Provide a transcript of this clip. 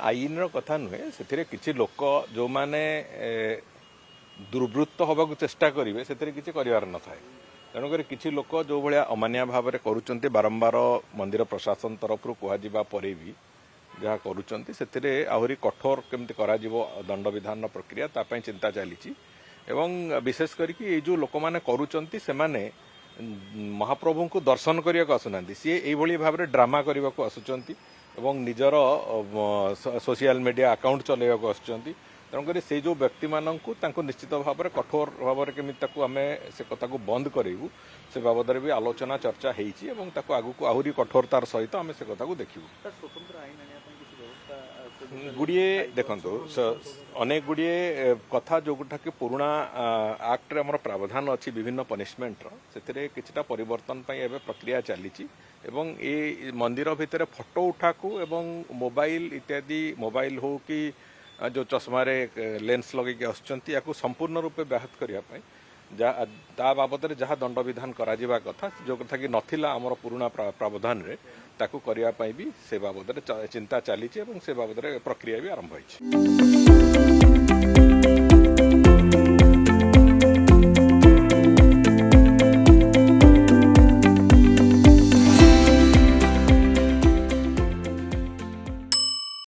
आईन कथा नुहे से किसी लोक जो माने दुर्वृत्त होगा चेष्टा करेंगे से किसी कर न थाए तेणुक किसी लोक जो भाया अमानिया भाव में करुँच बारंबार मंदिर प्रशासन तरफ कहवा पर भी जहाँ करुँच आहरी कठोर केमती करा दंड विधान प्रक्रिया तापाई चिंता चली विशेष करके जो लोक मैंने करुँच से महाप्रभु को दर्शन करने को आसुना सी यही भाव में ड्रामा करने को आसुँच निजर सोशल मीडिया अकाउंट चलैया को आसुँच तेणुक से जो व्यक्ति मानक निश्चित भाव में कठोर भाव में केमी आम से कथा को बंद करूँ से बाबद भी आलोचना चर्चा होगी आगू आहरी कठोरतार सहित आम से कथा को देखू गुड़िए देखो अनेक गुड़िए कथा जोटा कि पुराणा आक्ट आम प्रावधान अच्छी विभिन्न पनिशमेंटर से किछटा परिवर्तन एवं प्रक्रिया चली ये मंदिर भितर फोटो उठा को एवं मोबाइल इत्यादि मोबाइल हो कि जो चश्मा लेंस लगे आसुँच संपूर्ण रूपे व्याहत करने ता बाबद जहाँ दंड विधान करा कथा जो कथा कि नथिला आमर पुराणा प्रावधान रे ताकू करने भी से बाबद चिंता चली से बाबद प्रक्रिया भी आरंभ होइछि।